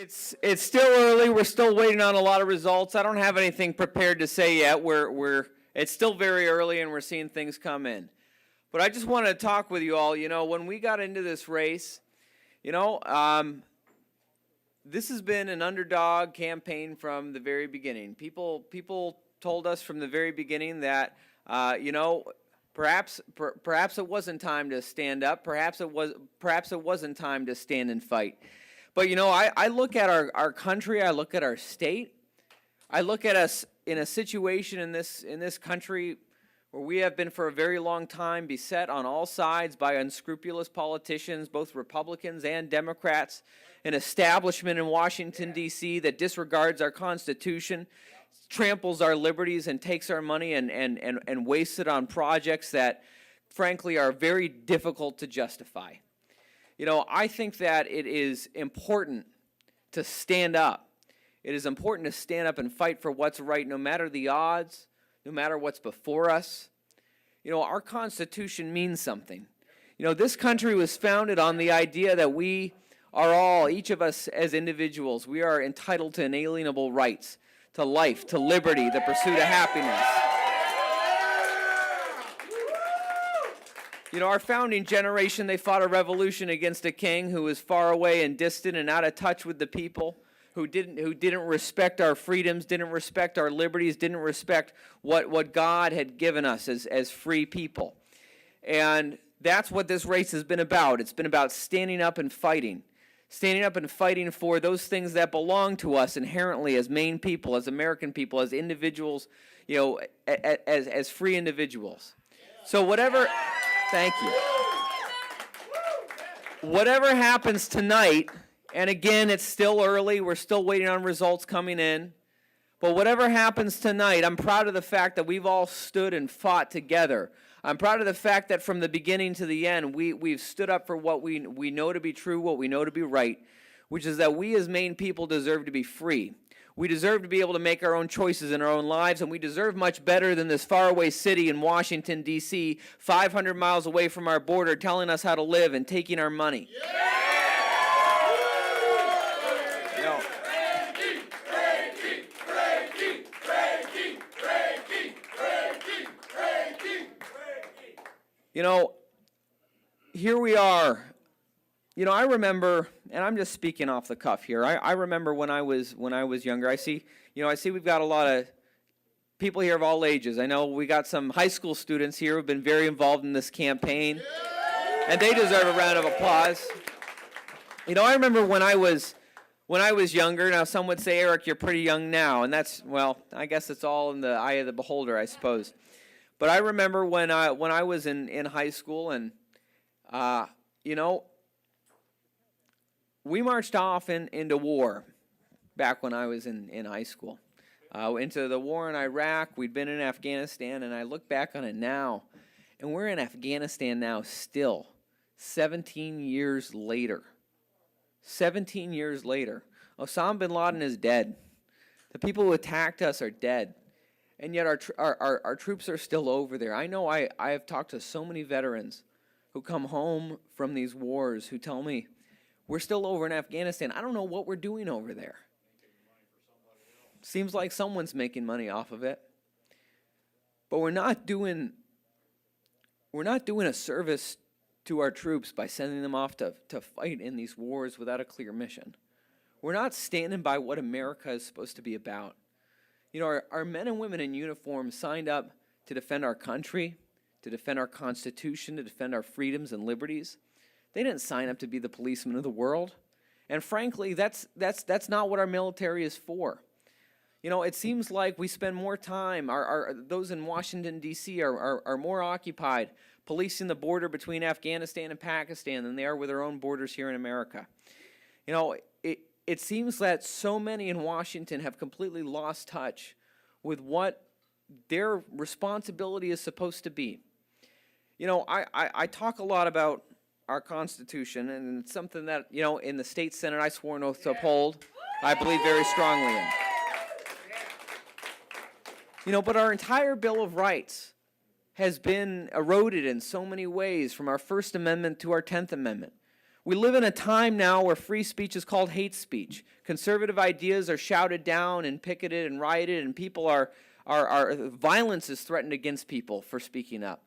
It's still early. We're still waiting on a lot of results. I don't have anything prepared to say yet. It's still very early and we're seeing things come in. But I just wanted to talk with you all. When we got into this race, this has been an underdog campaign from the very beginning. People told us from the very beginning that perhaps it wasn't time to stand up. Perhaps it wasn't time to stand and fight. But I look at our country, I look at our state, I look at us in a situation in this country where we have been for a very long time beset on all sides by unscrupulous politicians, both Republicans and Democrats, an establishment in Washington, D.C. that disregards our Constitution, tramples our liberties, and takes our money and wastes it on projects that, frankly, are very difficult to justify. I think that it is important to stand up. It is important to stand up and fight for what's right, no matter the odds, no matter what's before us. Our Constitution means something. This country was founded on the idea that we are all, each of us as individuals, we are entitled to inalienable rights, to life, to liberty, the pursuit of happiness. Our founding generation, they fought a revolution against a king who was far away and distant and out of touch with the people, who didn't respect our freedoms, didn't respect our liberties, didn't respect what God had given us as free people. And that's what this race has been about. It's been about standing up and fighting for those things that belong to us inherently as Maine people, as American people, as individuals, as free individuals. So thank you. Whatever happens tonight, and again, it's still early, we're still waiting on results coming in, but whatever happens tonight, I'm proud of the fact that we've all stood and fought together. I'm proud of the fact that from the beginning to the end, we've stood up for what we know to be true, what we know to be right, which is that we as Maine people deserve to be free. We deserve to be able to make our own choices in our own lives, and we deserve much better than this faraway city in Washington, D.C., 500 miles away from our border, telling us how to live and taking our money. Yeah! Here we are. I remember, and I'm just speaking off the cuff here. I remember when I was younger. I see we've got a lot of people here of all ages. I know we got some high school students here who've been very involved in this campaign, and they deserve a round of applause. I remember when I was younger. Now, some would say, Eric, you're pretty young now, and I guess it's all in the eye of the beholder, I suppose. But I remember when I was in high school, and we marched off into war back when I was in high school. Into the war in Iraq. We'd been in Afghanistan, and I look back on it now, and we're in Afghanistan now still, 17 years later. 17 years later. Osama bin Laden is dead. The people who attacked us are dead. And yet our troops are still over there. I know I have talked to so many veterans who come home from these wars who tell me, we're still over in Afghanistan. I don't know what we're doing over there. Seems like someone's making money off of it. But we're not doing a service to our troops by sending them off to fight in these wars without a clear mission. We're not standing by what America is supposed to be about. Our men and women in uniform signed up to defend our country, to defend our Constitution, to defend our freedoms and liberties. They didn't sign up to be the policemen of the world. And frankly, that's not what our military is for. It seems like we spend more time, those in Washington, D.C. are more occupied policing the border between Afghanistan and Pakistan than they are with our own borders here in America. It seems that so many in Washington have completely lost touch with what their responsibility is supposed to be. I talk a lot about our Constitution, and it's something that, in the state Senate I swore an oath to uphold, I believe very strongly in. But our entire Bill of Rights has been eroded in so many ways, from our First Amendment to our 10th Amendment. We live in a time now where free speech is called hate speech. Conservative ideas are shouted down and picketed and rioted, and people violence is threatened against people for speaking up.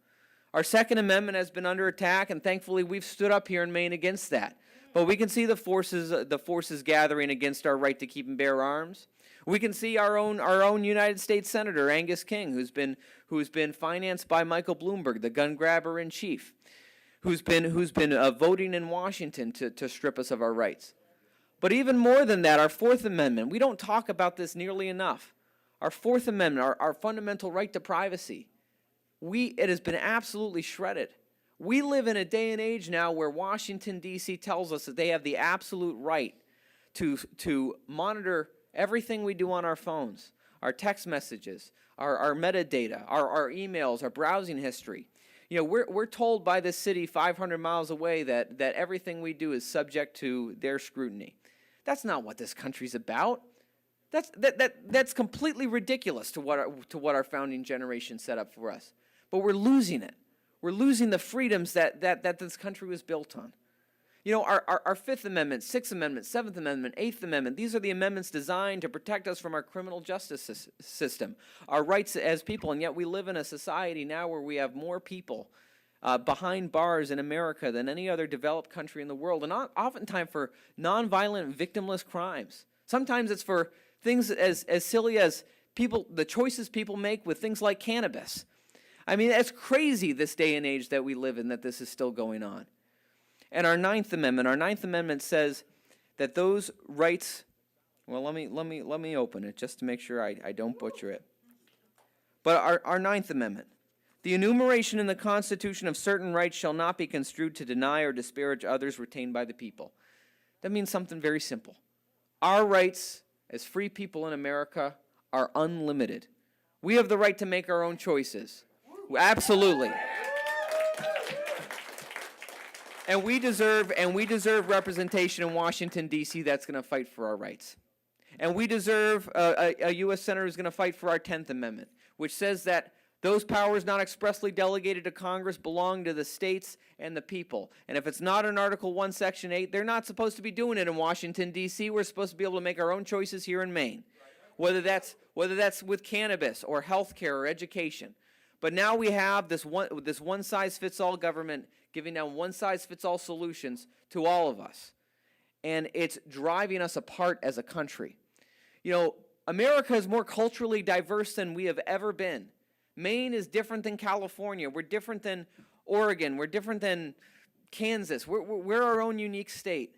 Our Second Amendment has been under attack, and thankfully we've stood up here in Maine against that. But we can see the forces gathering against our right to keep and bear arms. We can see our own United States Senator Angus King, who's been financed by Michael Bloomberg, the gun grabber in chief, who's been voting in Washington to strip us of our rights. But even more than that, our Fourth Amendment. We don't talk about this nearly enough. Our Fourth Amendment, our fundamental right to privacy. It has been absolutely shredded. We live in a day and age now where Washington, D.C. tells us that they have the absolute right to monitor everything we do on our phones, our text messages, our metadata, our emails, our browsing history. You know, we're told by this city 500 miles away that everything we do is subject to their scrutiny. That's not what this country's about. That's completely ridiculous to what our founding generation set up for us. But we're losing it. We're losing the freedoms that this country was built on. You know, our Fifth Amendment, Sixth Amendment, Seventh Amendment, Eighth Amendment, these are the amendments designed to protect us from our criminal justice system, our rights as people, and yet we live in a society now where we have more people behind bars in America than any other developed country in the world, and oftentimes for nonviolent, victimless crimes. Sometimes it's for things as silly as the choices people make with things like cannabis. I mean, it's crazy this day and age that we live in that this is still going on. And our Ninth Amendment says that those rights, well, let me open it just to make sure I don't butcher it. But our Ninth Amendment, the enumeration in the Constitution of certain rights shall not be construed to deny or disparage others retained by the people. That means something very simple. Our rights as free people in America are unlimited. We have the right to make our own choices. Absolutely. And we deserve representation in Washington, D.C. that's going to fight for our rights. And we deserve a U.S. Senator who's going to fight for our 10th Amendment, which says that those powers not expressly delegated to Congress belong to the states and the people. And if it's not in Article 1, Section 8, they're not supposed to be doing it in Washington, D.C. We're supposed to be able to make our own choices here in Maine, whether that's with cannabis or health care or education. But now we have this one-size-fits-all government giving out one-size-fits-all solutions to all of us. And it's driving us apart as a country. You know, America is more culturally diverse than we have ever been. Maine is different than California. We're different than Oregon. We're different than Kansas. We're our own unique state.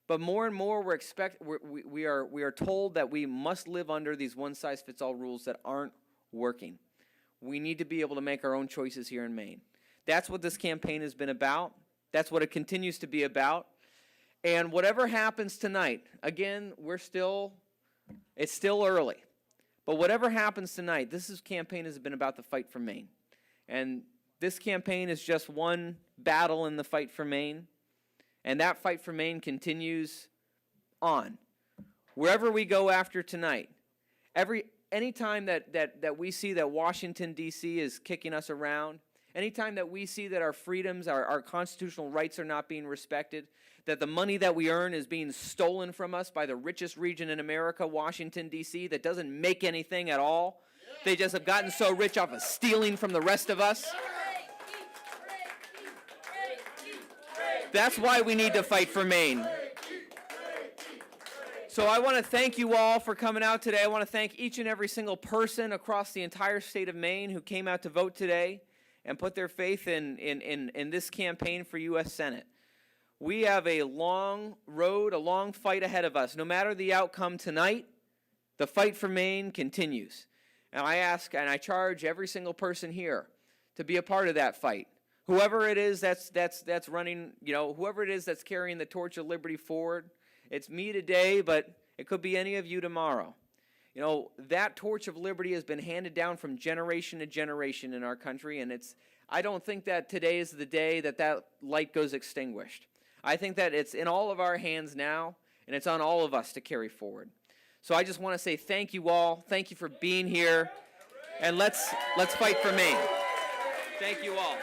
But more and more we are told that we must live under these one-size-fits-all rules that aren't working. We need to be able to make our own choices here in Maine. That's what this campaign has been about. That's what it continues to be about. And whatever happens tonight, again, it's still early. But whatever happens tonight, this campaign has been about the fight for Maine. And this campaign is just one battle in the fight for Maine. And that fight for Maine continues on. Wherever we go after tonight, anytime that we see that Washington, D.C. is kicking us around, anytime that we see that our freedoms, our constitutional rights are not being respected, that the money that we earn is being stolen from us by the richest region in America, Washington, D.C., that doesn't make anything at all. They just have gotten so rich off of stealing from the rest of us. That's why we need to fight for Maine. So I want to thank you all for coming out today. I want to thank each and every single person across the entire state of Maine who came out to vote today and put their faith in this campaign for U.S. Senate. We have a long road, a long fight ahead of us. No matter the outcome tonight, the fight for Maine continues. And I ask and I charge every single person here to be a part of that fight. Whoever it is that's running, whoever it is that's carrying the torch of liberty forward, it's me today, but it could be any of you tomorrow. That torch of liberty has been handed down from generation to generation in our country, and I don't think that today is the day that light goes extinguished. I think that it's in all of our hands now, and it's on all of us to carry forward. So I just want to say thank you all. Thank you for being here, and let's fight for Maine. Thank you all.